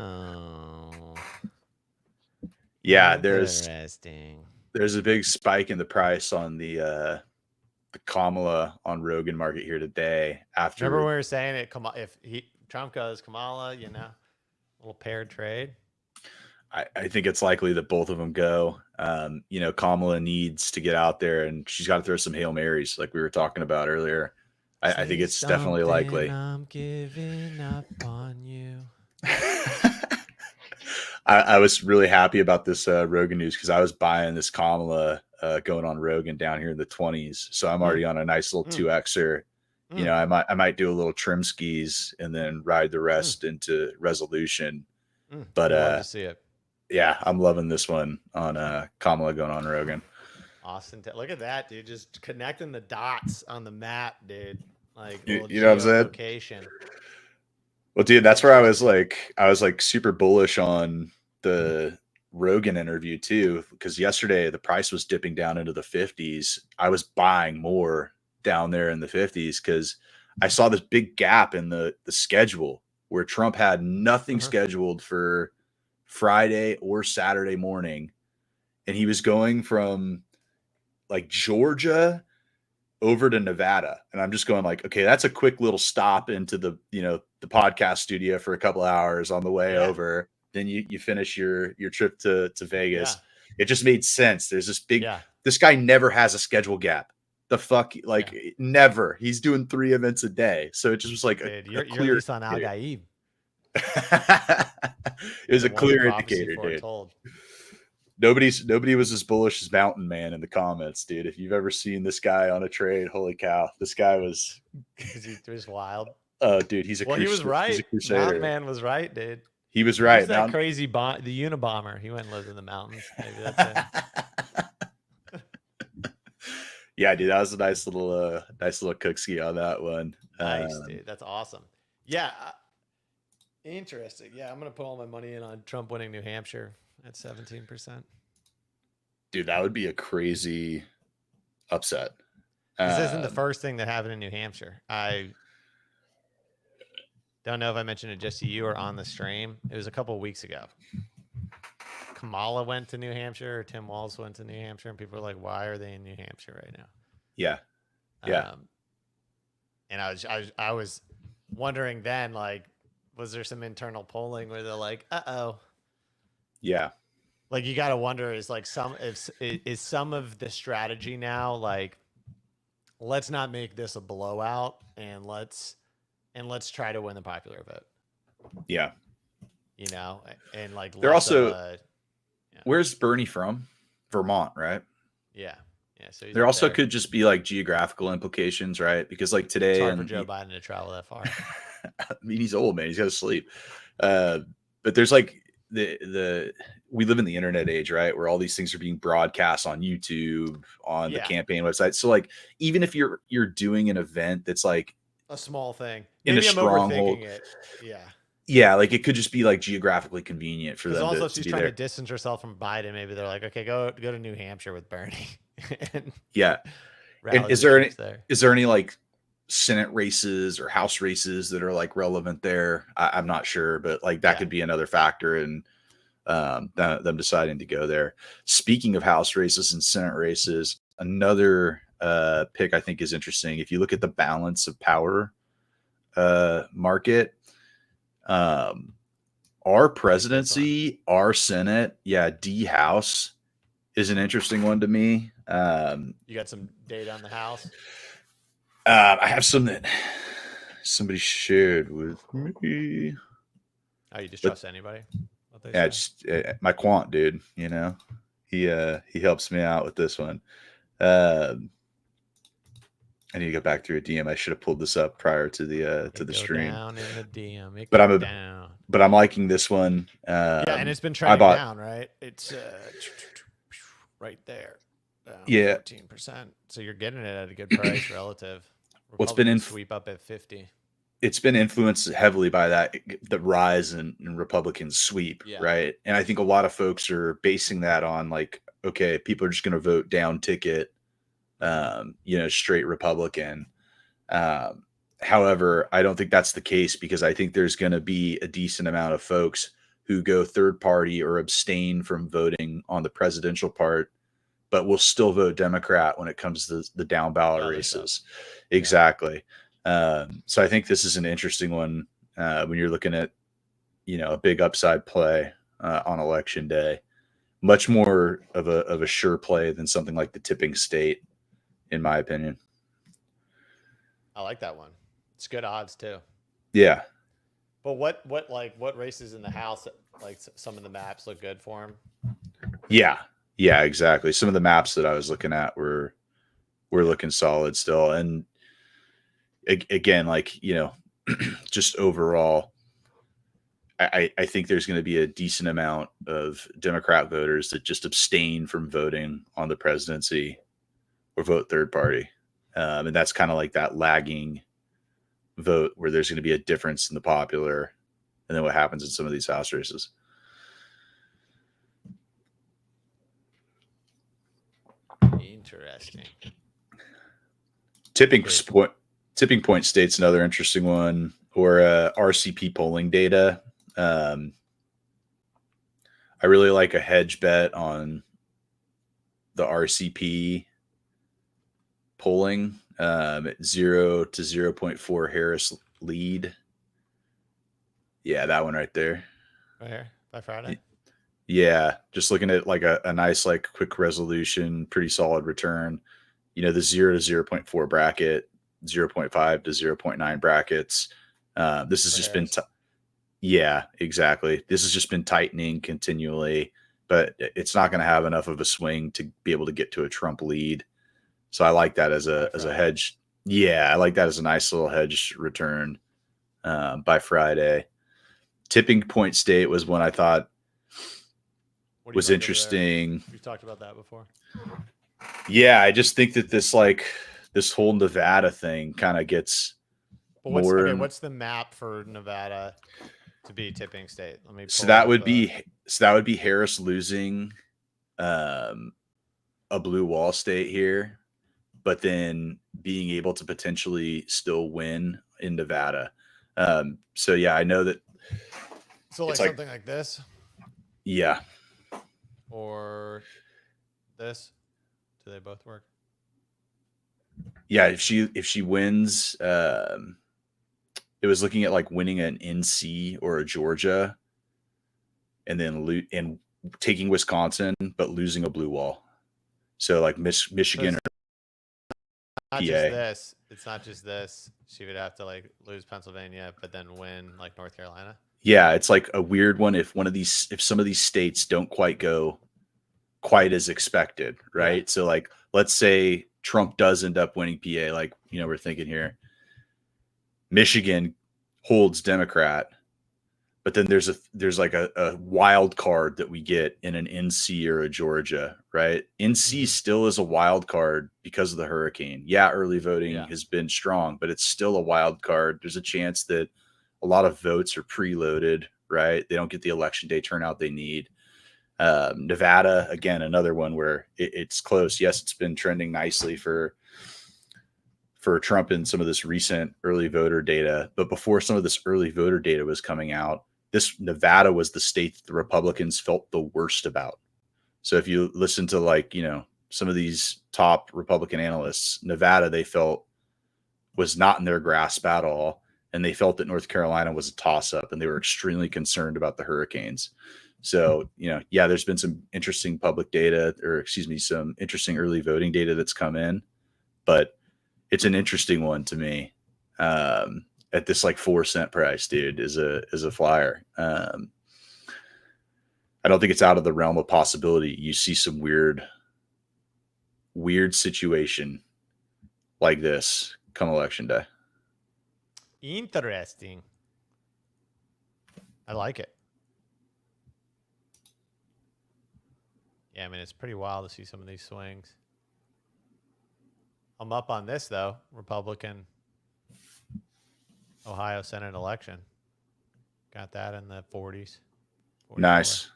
Yeah, there's a big spike in the price on the Kamala on Rogan market here today. After remember we were saying it, if Trump goes Kamala, a little paired trade. I think it's likely that both of them go. Kamala needs to get out there and she's got to throw some Hail Marys like we were talking about earlier. I think it's definitely likely. I'm giving up on you. I was really happy about this Rogan news because I was buying this Kamala going on Rogan down here in the 20s. So I'm already on a nice little 2Xer. I might do a little trim skis and then ride the rest into resolution. But love to see it. Yeah, I'm loving this one on Kamala going on Rogan. Austin, look at that, dude! Just connecting the dots on the map, dude. Like you know what I'm saying? Location. Well, dude, that's where I was like super bullish on the Rogan interview too, because yesterday the price was dipping down into the 50s. I was buying more down there in the 50s because I saw this big gap in the schedule where Trump had nothing Uh-huh. scheduled for Friday or Saturday morning, and he was going from like Georgia over to Nevada. And I'm just going like, okay, that's a quick little stop into the, the podcast studio for a couple hours on the way Yeah. over. Then you finish your trip to Yeah. Vegas. It just made sense. There's this big, Yeah. this guy never has a schedule gap. The fuck, like Yeah. never. He's doing 3 events a day. So it just was like Dude, a you're at clear least on Al indicator. Gaib. It was The a one clear prophecy indicator, dude. foretold. Nobody was as bullish as Mountain Man in the comments, dude. If you've ever seen this guy on a trade, holy cow, this guy was. Because he was wild. Oh, dude, he's Well, he was He's a right. Mountain crusader. Man was right, dude. He was Who's right. that crazy the Unabomber? He went and lived in the mountains. Maybe that's him. Yeah, dude, that was a nice little cookski on that one. Nice, dude. That's awesome. Yeah. Interesting. Yeah, I'm gonna put all my money in on Trump winning New Hampshire at 17%. Dude, that would be a crazy upset. This isn't the first thing that happened in New Hampshire. I don't know if I mentioned it just to you or on the stream. It was a couple of weeks ago. Kamala went to New Hampshire, or Tim Walz went to New Hampshire, and people were like, "Why are they in New Hampshire right now?" Yeah. Yeah. And I was wondering then, like, was there some internal polling where they're like, "Uh-oh." Yeah. Like, you got to wonder, is some of the strategy now, like, let's not make this a blowout and let's try to win the popular vote. Yeah. And like, they're also, where's Bernie from? Vermont, right? Yeah. Yeah. So there also could just be like geographical implications, right? Because like today, it's hard for Joe Biden to travel that far. I mean, he's old, man. He's got to sleep. But there's like we live in the internet age, right? Where all these things are being broadcast on YouTube, on the campaign website. So like, even if you're doing an event that's like a small thing, maybe I'm overthinking it. Yeah. Yeah, like it could just be like geographically convenient for them. Also, if she's trying to distance herself from Biden. Maybe they're like, okay, go to New Hampshire with Bernie. Yeah. And is there any like Senate races or House races that are like relevant there? I'm not sure, but like that could be another factor in them deciding to go there. Speaking of House races and Senate races, another pick I think is interesting. If you look at the balance of power market, our presidency, our Senate, D House is an interesting one to me. You got some data on the House? I have some that somebody shared with me. Oh, you just trust anybody? Yeah, just my quant dude. You know, he helps me out with this one. I need to go back through a DM. I should have pulled this up prior to the stream. Down in the DM. But I'm liking this one. And it's been trending down, right? It's right there. Down 14%. So you're getting it at a good price relative. What's been sweep up at 50. It's been influenced heavily by the rise in Republican sweep, right? And I think a lot of folks are basing that on like, okay, people are just going to vote down ticket, straight Republican. However, I don't think that's the case because I think there's going to be a decent amount of folks who go third party or abstain from voting on the presidential part, but will still vote Democrat when it comes to the down ballot races. Exactly. So I think this is an interesting one when you're looking at, a big upside play on election day, much more of a sure play than something like the tipping state, in my opinion. I like that one. It's good odds too. Yeah. But what races in the House, like some of the maps look good for him? Yeah, exactly. Some of the maps that I was looking at were looking solid still. And again, like, just overall, I think there's going to be a decent amount of Democrat voters that just abstain from voting on the presidency or vote third party. And that's kind of like that lagging vote where there's going to be a difference in the popular and then what happens in some of these House races. Interesting. Tipping Tipping point state's another interesting one, or RCP polling data. I really like a hedge bet on the RCP polling at 0 to 0.4 Harris lead. Yeah, that one right there. Right here by Friday. Yeah, just looking at like a nice, like quick resolution, pretty solid return. You know, the 0 to 0.4 bracket, 0.5 to 0.9 brackets. This has just been, yeah, exactly. This has just been tightening continually, but it's not going to have enough of a swing to be able to get to a Trump lead. So I like that as a hedge. Yeah, I like that as a nice little hedge return by Friday. Tipping point state was one I thought was like interesting. We've talked about that before. Yeah, I just think that this whole Nevada thing kind of gets more. What's the map for Nevada to be tipping state? Let me. So that would be Harris losing a blue wall state here, but then being able to potentially still win in Nevada. So yeah, I know that. So like something like this. Yeah. Or this. Do they both work? Yeah, if she wins, it was looking at like winning an NC or a Georgia, and then and taking Wisconsin, but losing a blue wall. So like Michigan or not PA. Just this. It's not just this. She would have to like lose Pennsylvania, but then win like North Carolina. Yeah, it's like a weird one if some of these states don't quite go quite as expected, right? Yeah. So like let's say Trump does end up winning PA, like, you know, we're thinking here. Michigan holds Democrat, but then there's like a wild card that we get in an NC or a Georgia, right? NC still is a wild card because of the hurricane. Yeah, early voting has been strong, but it's still a wild card. There's a chance that a lot of votes are preloaded, right? They don't get the election day turnout they need. Nevada, again, another one where it's close. Yes, it's been trending nicely for Trump in some of this recent early voter data. But before some of this early voter data was coming out, this Nevada was the state that the Republicans felt the worst about. So if you listen to like, you know, some of these top Republican analysts, Nevada, they felt was not in their grasp at all. And they felt that North Carolina was a toss up, and they were extremely concerned about the hurricanes. So, you know, yeah, there's been some interesting public data, or excuse me, some interesting early voting data that's come in, but it's an interesting one to me. At this like 4-cent price, dude, is a flyer. I don't think it's out of the realm of possibility. You see some weird situation like this come election day. Interesting. I like it. Yeah, I mean, it's pretty wild to see some of these swings. I'm up on this, though. Republican Ohio Senate election. Got that in the 40s. 44. Nice.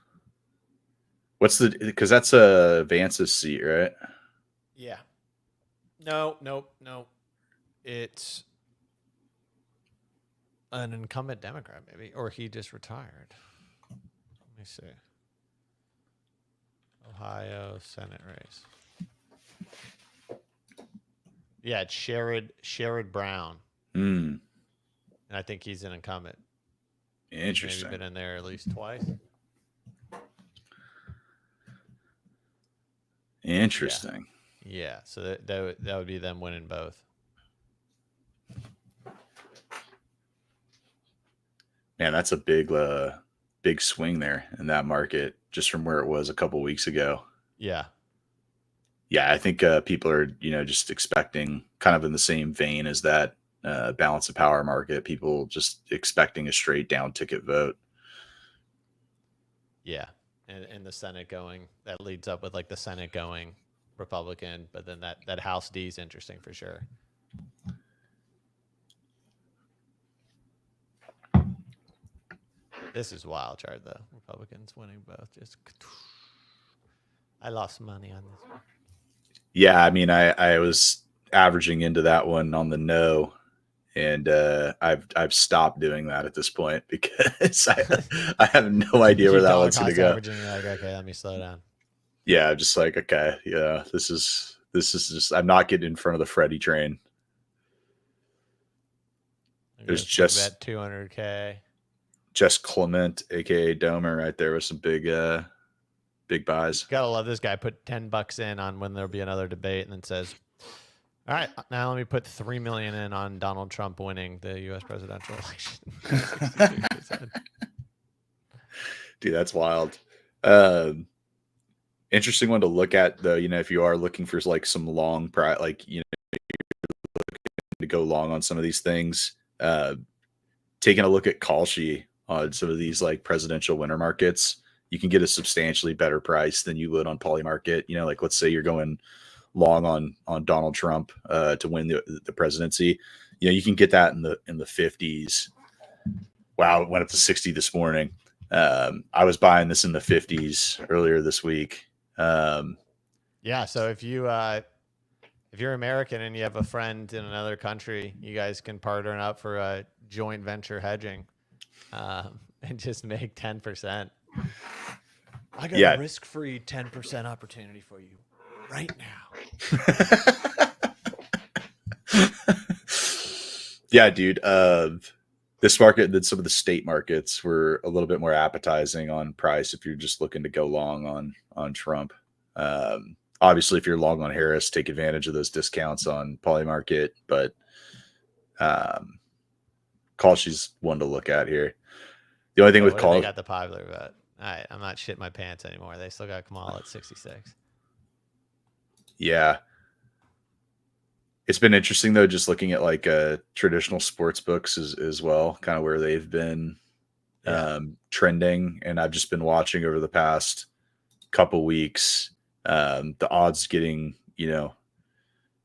What's because that's a Vance's seat, right? Yeah. No. It's an incumbent Democrat, maybe, or he just retired. Let me see. Ohio Senate race. Yeah, it's Sherrod Brown. And I think he's an incumbent. Interesting. Maybe been in there at least twice. Interesting. Yeah. So that would be them winning both. Man, that's a big swing there in that market, just from where it was a couple weeks ago. Yeah. Yeah, I think people are, you know, just expecting kind of in the same vein as that balance of power market, people just expecting a straight down ticket vote. Yeah. And the Senate going, that leads up with like the Senate going Republican, but then that House D is interesting for sure. This is wild chart though. Republicans winning both. Just I lost money on this. Yeah, I mean, I was averaging into that one on the no, and I've stopped doing that at this point because I have no idea where Keep that dollar one's going to cost go. averaging. You're like, okay, let me slow down. Yeah, I'm just like, okay, yeah, this is just, I'm not getting in front of the Freddie train. There's Big bet 200K. just Clement, aka Domer, right there with some big buys. Gotta love this guy. Put $10 in on when there'll be another debate, and then says, "All right, now let me put $3 million in on Donald Trump winning the U.S. presidential election." 63%. Dude, that's wild. Interesting one to look at though. If you are looking for like some long, like to go long on some of these things, taking a look at Kalshi on some of these like presidential winter markets, you can get a substantially better price than you would on Polymarket. Like let's say you're going long on Donald Trump to win the presidency. You can get that in the 50s. Wow, it went up to 60 this morning. I was buying this in the 50s earlier this week. Yeah, so if you're American and you have a friend in another country, you guys can partner up for a joint venture hedging, and just make 10%. I got a risk-free 10% opportunity for you right now. Yeah, dude. This market, then some of the state markets were a little bit more appetizing on price if you're just looking to go long on Trump. Obviously, if you're long on Harris, take advantage of those discounts on Polymarket, but Kalshi's one to look at here. The only thing with They got the popular bet. All right, I'm not shitting my pants anymore. They still got Kamala at 66. Yeah. It's been interesting though, just looking at like traditional sports books as well, kind of where they've been trending. And I've just been watching over the past couple weeks, the odds getting,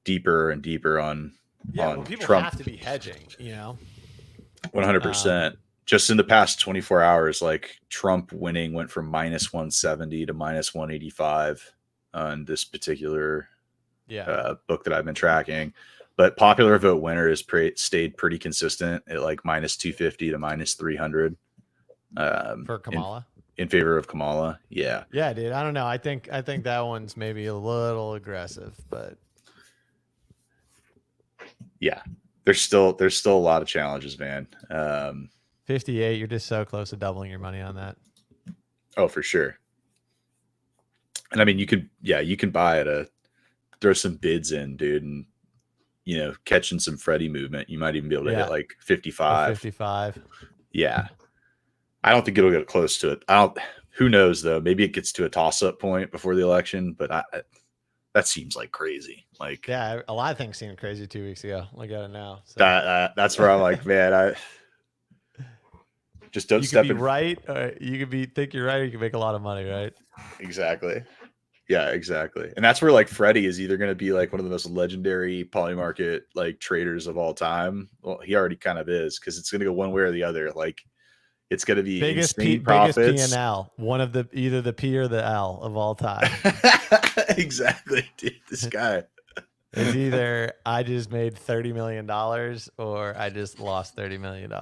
deeper and deeper on people Trump. have to be hedging, 100%. Just in the past 24 hours, like Trump winning went from minus 170 to minus 185 on this particular book that I've been tracking. But popular vote winner has stayed pretty consistent at like minus 250 to minus 300 for Kamala. In favor of Kamala. Yeah, dude. I don't know. I think that one's maybe a little aggressive, but yeah, there's still a lot of challenges, man. 58. You're just so close to doubling your money on that. Oh, for sure. And I mean, you can buy throw some bids in, dude, and catching some Freddie movement. You might even be able to hit like 55. 55. Yeah. I don't think it'll get close to it. Who knows though? Maybe it gets to a toss-up point before the election, but that seems like crazy. Like, yeah, a lot of things seemed crazy 2 weeks ago. Look at it now. So. That's where I'm like, man, I just don't step in. Right. You could think you're right, or you can make a lot of money, right? Exactly. Yeah, exactly. And that's where like Freddie is either going to be like one of the most legendary Polymarket like traders of all time. Well, he already kind of is, because it's going to go one way or the other. Like, it's going to be biggest profits. P&L, one of either the P or the L of all time. Exactly, dude. This guy. It's either I just made $30 million or I just lost $30 million.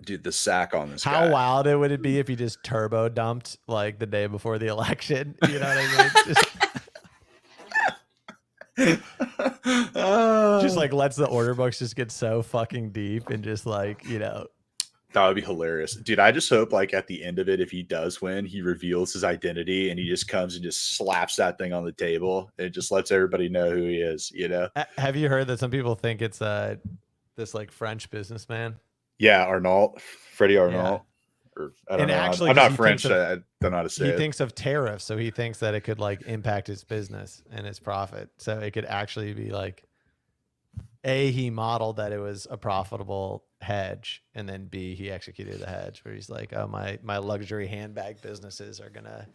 Dude, the sack on this guy. How wild would it be if he just turbo dumped like the day before the election? You know what I mean? Just like lets the order books just get so fucking deep and just like, That would be hilarious. Dude, I just hope like at the end of it, if he does win, he reveals his identity and he just comes and just slaps that thing on the table and it just lets everybody know who he is, Have you heard that some people think it's this like French businessman? Yeah, Arnault, Freddie Arnault. Yeah. Or, I don't know. Actually, I'm not French. I don't know how to say it. He thinks of tariffs, so he thinks that it could like impact his business and his profit. So it could actually be like, A, he modeled that it was a profitable hedge, and then B, he executed the hedge where he's like, oh, my luxury handbag businesses are gonna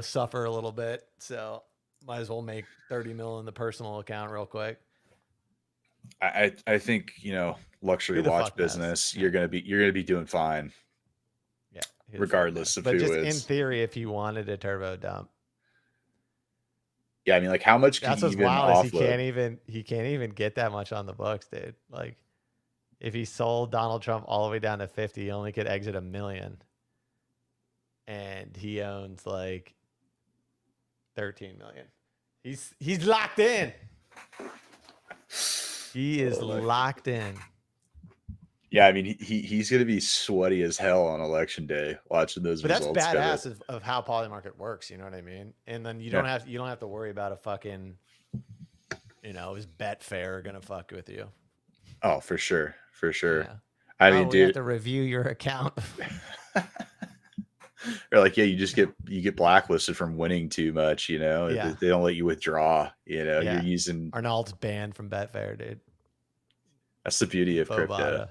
suffer a little bit, so might as well make 30 mil in the personal account real quick. I think luxury watch business, you're gonna be doing fine, regardless of who but just is. in theory, if he wanted a turbo dump, Yeah, I mean, like, how much could That's you what's even wild is offload? he can't even get that much on the books, dude. Like if he sold Donald Trump all the way down to 50, he only could exit 1 million, and he owns like 13 million. He's locked in. He is Oh my. locked in. Yeah, I mean, he's gonna be sweaty as hell on election day watching those But that's results come in. badass of how Polymarket works. You know what I mean? And then Yeah. you don't have to worry about a fucking, is Betfair gonna fuck with you? Oh, for sure, for sure. Yeah. I Oh, mean, we have dude, to review your account. they're like, yeah, you get blacklisted from winning too much. Yeah. They don't let you withdraw. You're Yeah. using. Arnold's banned from Betfair, dude. That's the beauty of crypto. Bovada.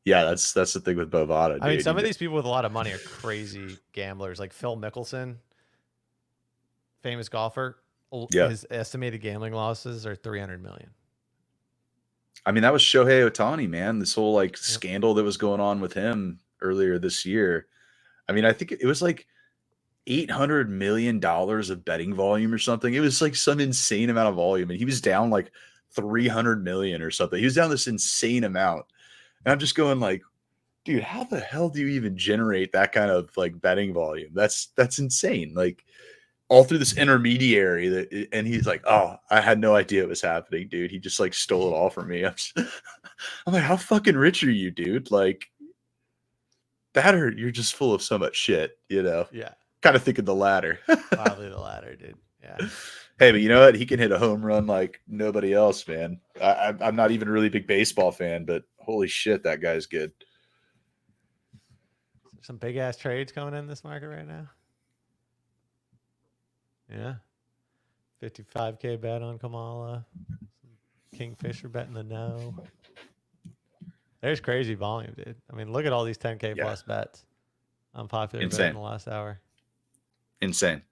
Yeah, that's the thing with Bovada, I mean, dude. some of these people with a lot of money are crazy gamblers. Like Phil Mickelson, famous golfer. Yeah, His estimated gambling losses are 300 million. I mean, that was Shohei Ohtani, man. This whole like Yep. scandal that was going on with him earlier this year. I mean, I think it was like $800 million of betting volume or something. It was like some insane amount of volume, and he was down like 300 million or something. He was down this insane amount, and I'm just going like, dude, how the hell do you even generate that kind of like betting volume? That's insane. Like all through this intermediary that, and he's like, oh, I had no idea it was happening, dude. He just like stole it all from me. I'm like, how fucking rich are you, dude? Like that, or you're just full of so much shit, Yeah. kind of thinking the latter. Probably the latter, dude. Yeah. Hey, but you know what? He can hit a home run like nobody else, man. I'm not even a really big baseball fan, but holy shit, that guy's good. Some big ass trades coming in this market right now. Yeah. 55K bet on Kamala. Kingfisher betting the no. There's crazy volume, dude. I mean, look at all these 10K Yeah, plus bets on popular bet in insane, the last hour. insane.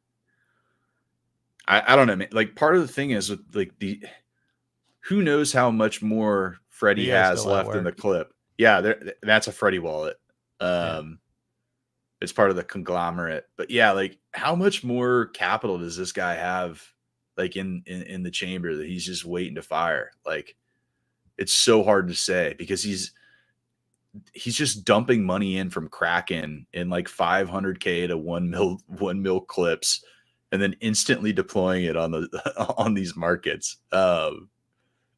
I don't know, man. Like part of the thing is with like who knows how much more Freddie Theo's has still at left in the work. clip. Yeah, that's a Freddie wallet. Yeah. It's part of the conglomerate. But yeah, like how much more capital does this guy have like in the chamber that he's just waiting to fire? Like it's so hard to say because he's just dumping money in from Kraken in like 500K to 1 mil clips and then instantly deploying it on the on these markets.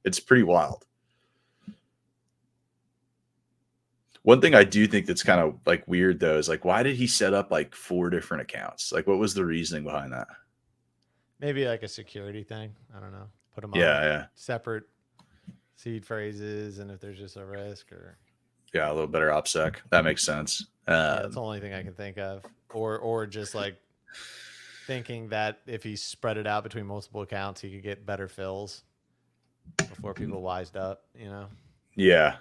It's pretty wild. One thing I do think that's kind of like weird though is like why did he set up like 4 different accounts? Like what was the reasoning behind that? Maybe like a security thing. I don't know. Put them on Yeah, separate seed phrases, and if there's just a risk or yeah, a little better OPSEC. That makes sense. yeah, that's the only thing I can think of. Or just like thinking that if he spread it out between multiple accounts, he could get better fills before people wised up. Yeah,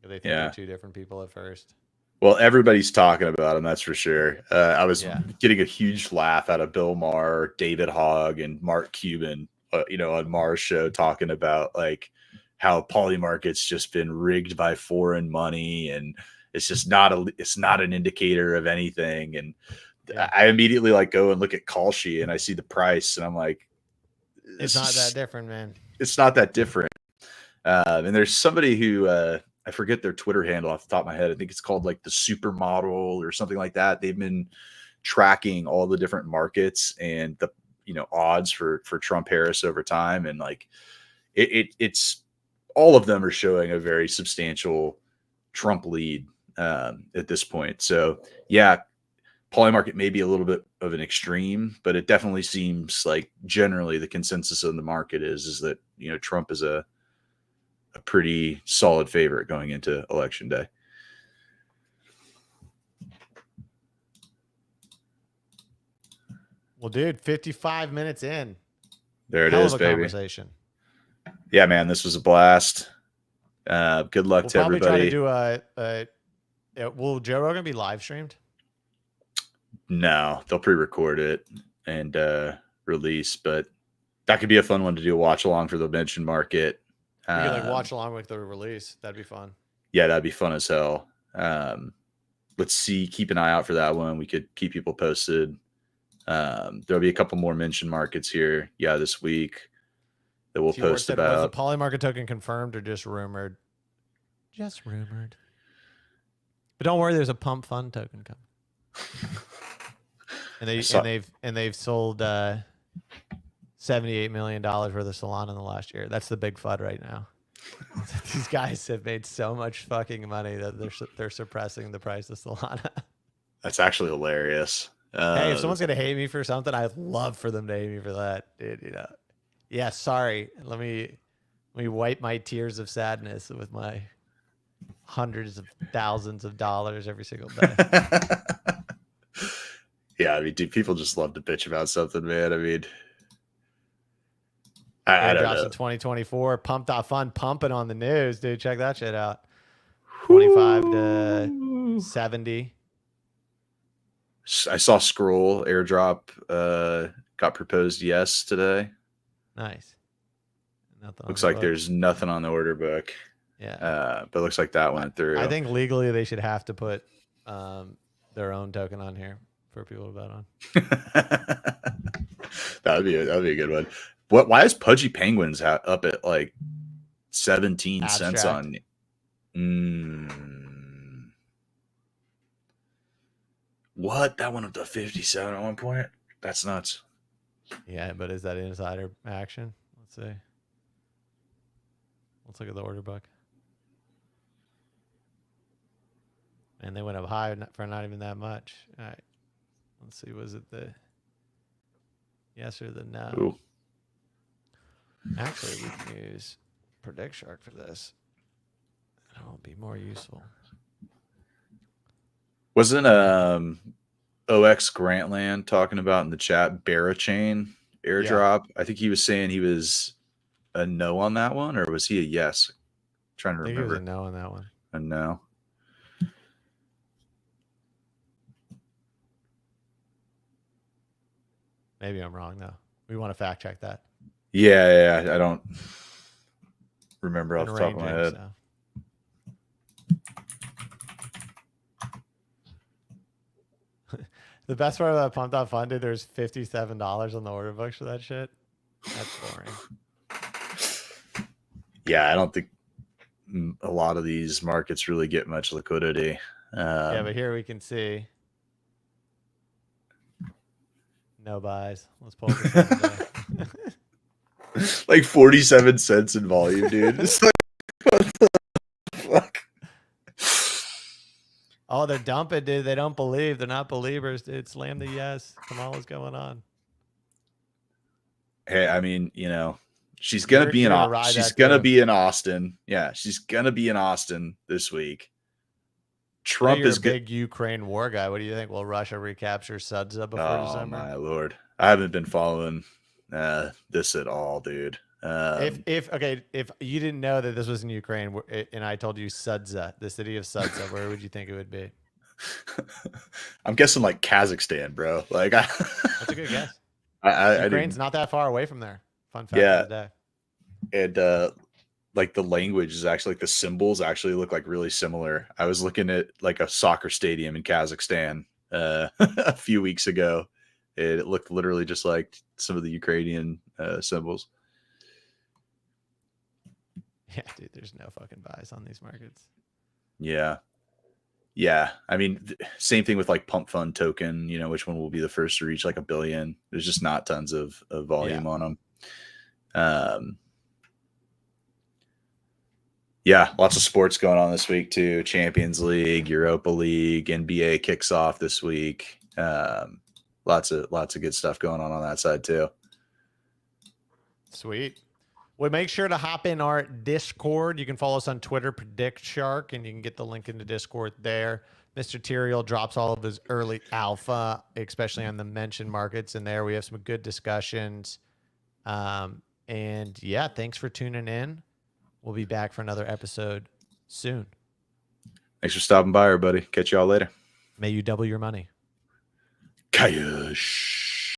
They think they're yeah. two different people at first. Well, everybody's talking about him, that's for sure. I was Yeah. getting a huge laugh out of Bill Maher, David Hogg, and Mark Cuban, on Maher's show talking about like how Polymarket's just been rigged by foreign money and it's not an indicator of anything. And Yeah. I immediately like go and look at Kalshi and I see the price and I'm like, It's not that different, man. it's not that different. And there's somebody who I forget their Twitter handle off the top of my head. I think it's called like the Supermodel or something like that. They've been tracking all the different markets and the odds for Trump Harris over time, and like it's all of them are showing a very substantial Trump lead at this point. So yeah, Polymarket may be a little bit of an extreme, but it definitely seems like generally the consensus in the market is that Trump is a pretty solid favorite going into election day. Well, dude, 55 minutes in. There it Hell is, of a baby. conversation. Yeah, man, this was a blast. Good luck to Probably try to everybody. do will Joe Rogan be live streamed? No, they'll pre-record it and release, but that could be a fun one to do a watch along for the mention market. We could like watch along with the release. That'd be fun. Yeah, that'd be fun as hell. Let's see. Keep an eye out for that one. We could keep people posted. There'll be a couple more mention markets here, this week that we'll T-Ward post said, was the about. Polymarket token confirmed or just rumored? Just rumored. But don't worry, there's a pump fund token coming. And they've sold $78 million worth of Solana in the last year. That's the big FUD right now. These guys have made so much fucking money that they're suppressing the price of Solana. That's actually hilarious. Hey, if someone's gonna hate me for something, I'd love for them to hate me for that, dude. You know, yeah. Sorry. Let me wipe my tears of sadness with my hundreds of thousands of dollars every single day. Yeah, I mean, dude, people just love to bitch about something, man. I mean, I don't Airdrops know. in 2024. Pump.fun pumping on the news, dude. Check that shit out. 25 to 70. I saw Scroll airdrop got proposed today. Nice. Nothing Looks like there's nothing on the order book. Yeah. But it looks like that went through. I think legally they should have to put their own token on here for people to bet on. That'd be a good one. Why is Pudgy Penguins up at like 17 cents on? What? That went up to 57 at one point? That's nuts. Yeah, but is that insider action? Let's see. Let's look at the order book. And they went up high for not even that much. All right. Let's see. Was it the yes or the no? Ooh. Actually, we can use Predict Shark for this. It'll be more useful. Wasn't OX Grantland talking about in the chat Barachain airdrop? Yeah. I think he was saying he was a no on that one, or was he a yes? I'm trying to remember. He was a no on that one. A no. Maybe I'm wrong though. We want to fact check that. Yeah. I don't remember off the top of my head. So. The best part of that pump.fun, dude, there's $57 on the order books for that shit. That's boring. Yeah, I don't think a lot of these markets really get much liquidity. Yeah, but here we can see no buys. Let's pull this like 47 cents in volume, dude. It's like, what the fuck? Oh, they're dumping, dude. They don't believe. They're not believers, dude. Slam the yes. Kamala's going on. Hey, I mean, you know, she's gonna be in Austin. She's gonna be in Austin. Yeah, she's gonna be in Austin this week. Trump is a big Ukraine war guy. What do you think? Will Russia recapture Sudza before December? Oh my lord, I haven't been following this at all, dude. If you didn't know that this was in Ukraine and I told you Sudza, the city of Sudza, where would you think it would be? I'm guessing like Kazakhstan, bro. Like that's a good guess. Ukraine's not that far away from there. Fun fact of the day. And like the language is actually, like the symbols actually look like really similar. I was looking at like a soccer stadium in Kazakhstan a few weeks ago. It looked literally just like some of the Ukrainian symbols. Yeah, dude, there's no fucking buys on these markets. Yeah. I mean, same thing with like Pump Fund token, you know, which one will be the first to reach like 1 billion. There's just not tons of volume on them. Yeah, lots of sports going on this week too. Champions League, Europa League, NBA kicks off this week. Lots of good stuff going on that side too. Sweet. Well, make sure to hop in our Discord. You can follow us on Twitter, Predict Shark, and you can get the link into Discord there. Mr. Tyriel drops all of his early alpha, especially on the mentioned markets. And there we have some good discussions. And yeah, thanks for tuning in. We'll be back for another episode soon. Thanks for stopping by, everybody. Catch y'all later. May you double your money. Kayosh.